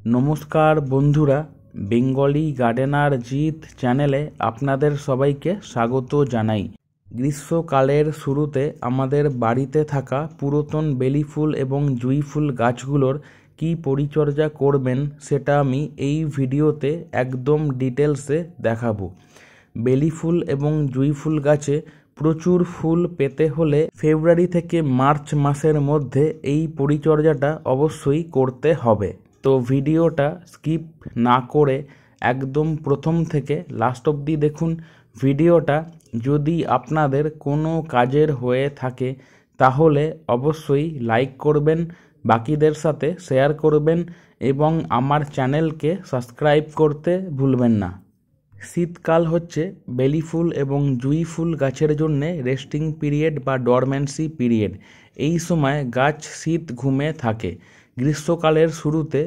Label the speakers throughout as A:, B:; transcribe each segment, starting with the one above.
A: নমস্কার বন্ধুরা, Bengali gardener Jeet চ্যানেলে আপনাদের সবাইকে স্বাগত জানাই। গ্রীষ্মকালের শুরুতে আমাদের বাড়িতে থাকা পুরাতন বেলি ফুল এবং জুঁই ফুল গাছগুলোর কি পরিচর্যা করবেন সেটা আমি এই ভিডিওতে একদম ডিটেলসে দেখাবো। বেলি ফুল এবং জুঁই ফুল গাছে প্রচুর ফুল পেতে হলে ফেব্রুয়ারি থেকে মার্চ মাসের মধ্যে এই পরিচর্যাটা অবশ্যই করতে হবে। তো ভিডিওটা স্কিপ না করে একদম প্রথম থেকে লাস্ট অবধি দেখুন। ভিডিওটা যদি আপনাদের কোনো কাজের হয়ে থাকে তাহলে অবশ্যই লাইক করবেন, বাকিদের সাথে শেয়ার করবেন এবং আমার চ্যানেলকে সাবস্ক্রাইব করতে ভুলবেন না। শীতকাল হচ্ছে বেলি ফুল এবং জুঁই ফুল গাছের জন্যে রেস্টিং পিরিয়ড বা ডরম্যান্সি পিরিয়ড। এই সময় গাছ শীত ঘুমে থাকে। গ্রীষ্মকালের শুরুতে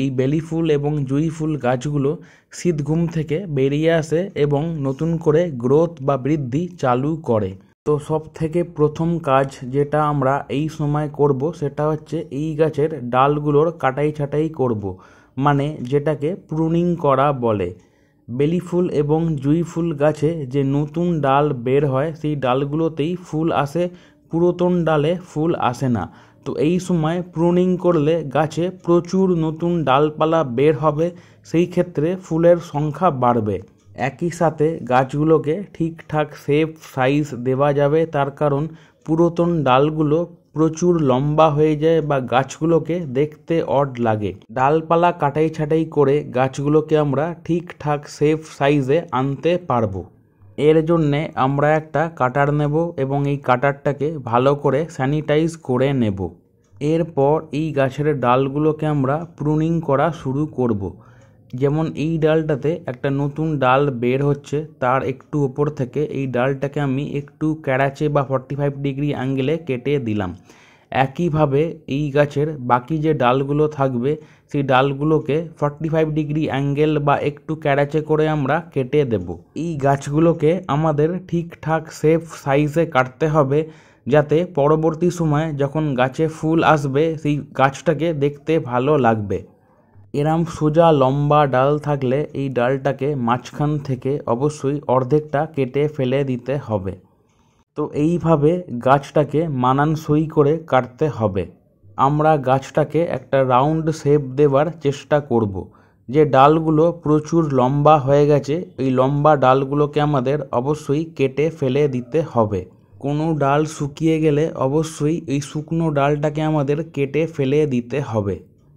A: এই বেলি ফুল এবং জুঁই ফুল গাছগুলো শীত ঘুম থেকে বেরিয়ে আসে এবং নতুন করে গ্রোথ বা বৃদ্ধি চালু করে। তো সব থেকে প্রথম কাজ যেটা আমরা এই সময় করব সেটা হচ্ছে এই গাছের ডালগুলোর কাটাই ছাঁটাই করব, মানে যেটাকে প্রুনিং করা বলে। বেলি ফুল এবং জুঁই ফুল গাছে যে নতুন ডাল বের হয় সেই ডালগুলোতেই ফুল আসে, পুরাতন ডালে ফুল আসে না। তো এই সময় প্রুনিং করলে গাছে প্রচুর নতুন ডালপালা বের হবে, সেই ক্ষেত্রে ফুলের সংখ্যা বাড়বে। একই সাথে গাছগুলোকে ঠিকঠাক শেপ সাইজ দেওয়া যাবে, তার কারণ পুরাতন ডালগুলো প্রচুর লম্বা হয়ে যায় বা গাছগুলোকে দেখতে অড লাগে। ডালপালা কাটাই ছাঁটাই করে গাছগুলোকে আমরা ঠিকঠাক শেপ সাইজে আনতে পারবো। এর জন্যে আমরা একটা কাটার নেব এবং এই কাটারটাকে ভালো করে স্যানিটাইজ করে নেব। এরপর এই গাছের ডালগুলোকে আমরা প্রুনিং করা শুরু করব। যেমন এই ডালটাতে একটা নতুন ডাল বের হচ্ছে, তার একটু ওপর থেকে এই ডালটাকে আমি একটু ক্যারাচে বা 45 ডিগ্রি অ্যাঙ্গেলে কেটে দিলাম। একইভাবে এই গাছের বাকি যে ডালগুলো থাকবে সেই ডালগুলোকে 45 ডিগ্রি অ্যাঙ্গেল বা একটু ক্যারাচে করে আমরা কেটে দেব। এই গাছগুলোকে আমাদের ঠিকঠাক শেপ সাইজে কাটতে হবে, যাতে পরবর্তী সময়ে যখন গাছে ফুল আসবে সেই গাছটাকে দেখতে ভালো লাগবে। এরম সোজা লম্বা ডাল থাকলে এই ডালটাকে মাঝখান থেকে অবশ্যই অর্ধেকটা কেটে ফেলে দিতে হবে। তো এইভাবে গাছটাকে মানানসই করে কাটতে হবে। আমরা গাছটাকে একটা রাউন্ড শেপ দেওয়ার চেষ্টা করব। যে ডালগুলো প্রচুর লম্বা হয়ে গেছে এই লম্বা ডালগুলোকে আমাদের অবশ্যই কেটে ফেলে দিতে হবে। কোনো ডাল শুকিয়ে গেলে অবশ্যই এই শুকনো ডালটাকে আমাদের কেটে ফেলে দিতে হবে।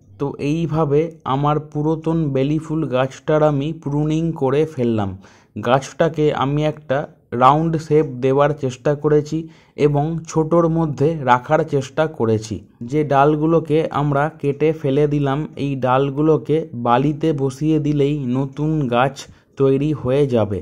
A: তো এইভাবে আমার পুরাতন বেলি ফুল গাছটার আমি প্রুনিং করে ফেললাম। গাছটাকে আমি একটা রাউন্ড শেপ দেওয়ার চেষ্টা করেছি এবং ছোটোর মধ্যে রাখার চেষ্টা করেছি। যে ডালগুলোকে আমরা কেটে ফেলে দিলাম এই ডালগুলোকে বালিতে বসিয়ে দিলেই নতুন গাছ তৈরি হয়ে যাবে।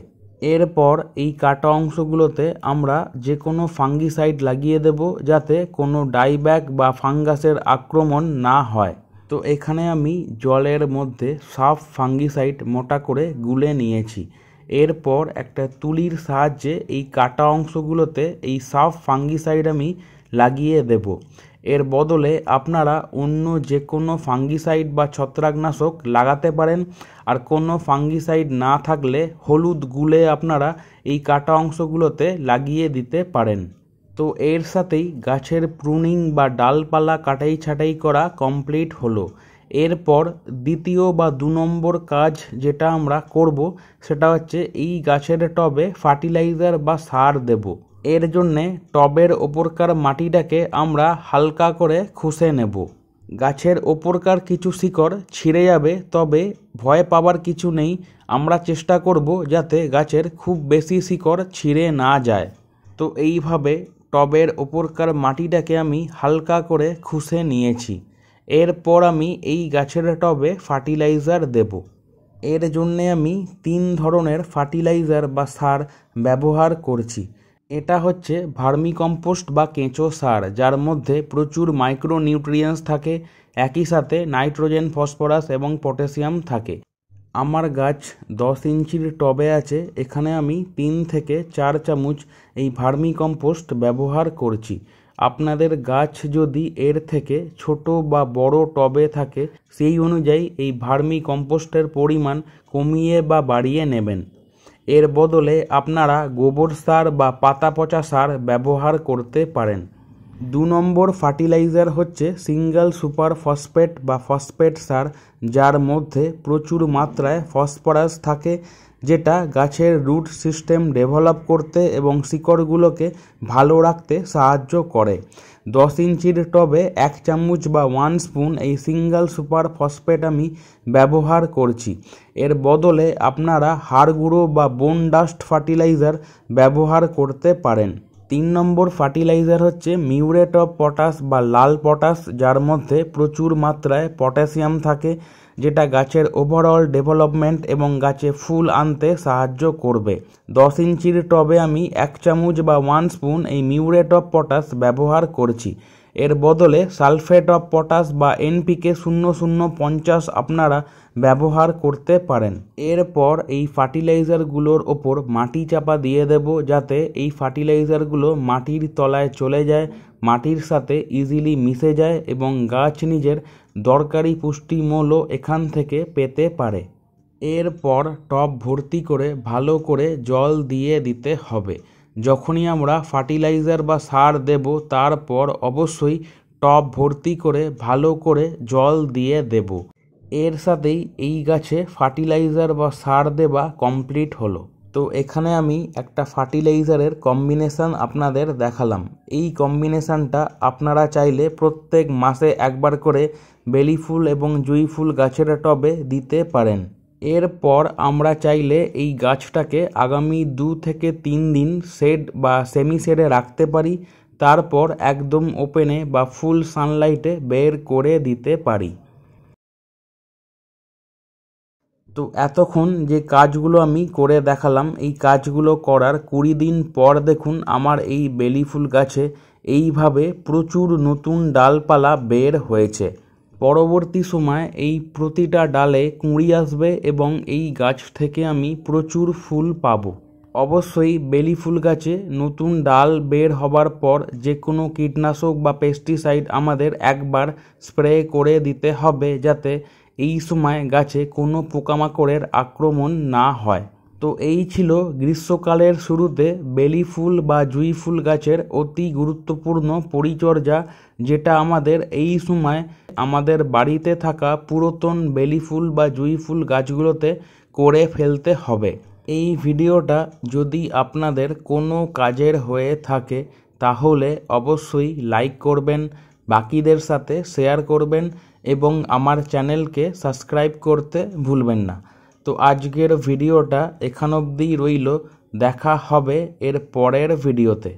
A: এরপর এই কাটা অংশগুলোতে আমরা যে কোনো ফাঙ্গিসাইড লাগিয়ে দেব, যাতে কোনো ডাইব্যাক বা ফাঙ্গাসের আক্রমণ না হয়। তো এখানে আমি জলের মধ্যে সাফ ফাঙ্গিসাইড মোটা করে গুলে নিয়েছি। এরপর একটা তুলির সাহায্যে এই কাটা অংশগুলোতে এই সাফ ফাঙ্গিসাইড আমি লাগিয়ে দেব। এর বদলে আপনারা অন্য যে কোনো ফাঙ্গিসাইড বা ছত্রাকনাশক লাগাতে পারেন, আর কোনো ফাঙ্গিসাইড না থাকলে হলুদ গুলে আপনারা এই কাটা অংশগুলোতে লাগিয়ে দিতে পারেন। তো এর সাথেই গাছের প্রুনিং বা ডালপালা কাটাই ছাঁটাই করা কমপ্লিট হলো। এরপর দ্বিতীয় বা 2 নম্বর কাজ যেটা আমরা করব সেটা হচ্ছে এই গাছের টবে ফার্টিলাইজার বা সার দেব। এর জন্যে টবের ওপরকার মাটিটাকে আমরা হালকা করে খুশে নেব। গাছের ওপরকার কিছু শিকড় ছিঁড়ে যাবে, তবে ভয় পাওয়ার কিছু নেই। আমরা চেষ্টা করব যাতে গাছের খুব বেশি শিকড় ছিঁড়ে না যায়। তো এইভাবে টবের ওপরকার মাটিটাকে আমি হালকা করে খুশে নিয়েছি। এরপর আমি এই গাছের টবে ফার্টিলাইজার দেব। এর জন্যে আমি 3 ধরনের ফার্টিলাইজার বা সার ব্যবহার করছি। এটা হচ্ছে ভার্মি কম্পোস্ট বা কেঁচো সার, যার মধ্যে প্রচুর মাইক্রো নিউট্রিয়েন্টস থাকে, একই সাথে নাইট্রোজেন, ফসফরাস এবং পটাশিয়াম থাকে। আমার গাছ 10 ইঞ্চির টবে আছে, এখানে আমি 3 থেকে 4 চামচ এই ভার্মি কম্পোস্ট ব্যবহার করছি। আপনাদের গাছ যদি এর থেকে ছোট বা বড় টবে থাকে সেই অনুযায়ী এই ভার্মি কম্পোস্টের পরিমাণ কমিয়ে বা বাড়িয়ে নেবেন। এর বদলে আপনারা গোবর সার বা পাতা পচা সার ব্যবহার করতে পারেন। 2 নম্বর ফার্টিলাইজার হচ্ছে সিঙ্গেল সুপার ফসফেট বা ফসফেট সার, যার মধ্যে প্রচুর মাত্রায় ফসফরাস থাকে, যেটা গাছের রুট সিস্টেম ডেভেলপ করতে এবং শিকড়গুলোকে ভালো রাখতে সাহায্য করে। 10 ইঞ্চির টবে 1 চামচ বা 1 স্পুন এই সিঙ্গেল সুপার ফসফেট আমি ব্যবহার করছি। এর বদলে আপনারা হাড় গুঁড়ো বা বোন ডাস্ট ফার্টিলাইজার ব্যবহার করতে পারেন। 3 নম্বর ফার্টিলাইজার হচ্ছে মিউরেট অফ পটাশ বা লাল পটাশ, যার মধ্যে প্রচুর মাত্রায় পটাশিয়াম থাকে, যেটা গাছের ওভারঅল ডেভেলপমেন্ট এবং গাছে ফুল আনতে সাহায্য করবে। 10 ইঞ্চির টবে আমি 1 চামচ বা 1 স্পুন এই মিউরেট অফ পটাশ ব্যবহার করছি। এর বদলে সালফেট অফ পটাশ বা এনপিকে 0050 আপনারা ব্যবহার করতে পারেন। এরপর এই ফার্টিলাইজারগুলোর ওপর মাটি চাপা দিয়ে দেব, যাতে এই ফার্টিলাইজারগুলো মাটির তলায় চলে যায়, মাটির সাথে ইজিলি মিশে যায় এবং গাছ নিজের দরকারি পুষ্টিমূল্য এখান থেকে পেতে পারে। এরপর টব ভর্তি করে ভালো করে জল দিয়ে দিতে হবে। যখনই আমরা ফার্টিলাইজার বা সার দেব তারপর অবশ্যই টব ভর্তি করে ভালো করে জল দিয়ে দেব। এর সাথেই এই গাছে ফার্টিলাইজার বা সার দেওয়া কমপ্লিট হলো। তো এখানে আমি একটা ফার্টিলাইজারের কম্বিনেশান আপনাদের দেখালাম। এই কম্বিনেশানটা আপনারা চাইলে প্রত্যেক মাসে একবার করে বেলি ফুল এবং জুঁই ফুল গাছের টবে দিতে পারেন। এরপর আমরা চাইলে এই গাছটাকে আগামী 2 থেকে 3 দিন শেড বা সেমি শেডে রাখতে পারি, তারপর একদম ওপেনে বা ফুল সানলাইটে বের করে দিতে পারি। তো এতক্ষণ যে কাজগুলো আমি করে দেখালাম, এই কাজগুলো করার 20 দিন পর দেখুন আমার এই বেলি ফুল গাছে এইভাবে প্রচুর নতুন ডালপালা বের হয়েছে। পরবর্তী সময় এই প্রতিটা ডালে কুঁড়ি আসবে এবং এই গাছ থেকে আমি প্রচুর ফুল পাবো। অবশ্যই বেলি ফুল গাছে নতুন ডাল বের হবার পর যে কোনো কীটনাশক বা পেস্টিসাইড আমাদের একবার স্প্রে করে দিতে হবে, যাতে এই সময় গাছে কোনো পোকামাকড়ের আক্রমণ না হয়। তো এই ছিল গ্রীষ্মকালের শুরুতে বেলি ফুল বা জুঁই ফুল গাছের অতি গুরুত্বপূর্ণ পরিচর্যা, যেটা আমাদের এই সময় আমাদের বাড়িতে থাকা পুরাতন বেলি ফুল বা জুঁই ফুল গাছগুলোতে করে ফেলতে হবে। এই ভিডিওটা যদি আপনাদের কোনো কাজের হয়ে থাকে তাহলে অবশ্যই লাইক করবেন, বাকিদের সাথে শেয়ার করবেন এবং আমার চ্যানেলকে সাবস্ক্রাইব করতে ভুলবেন না। তো আজকের ভিডিওটা এখান অবধিই রইল, দেখা হবে এর পরের ভিডিওতে।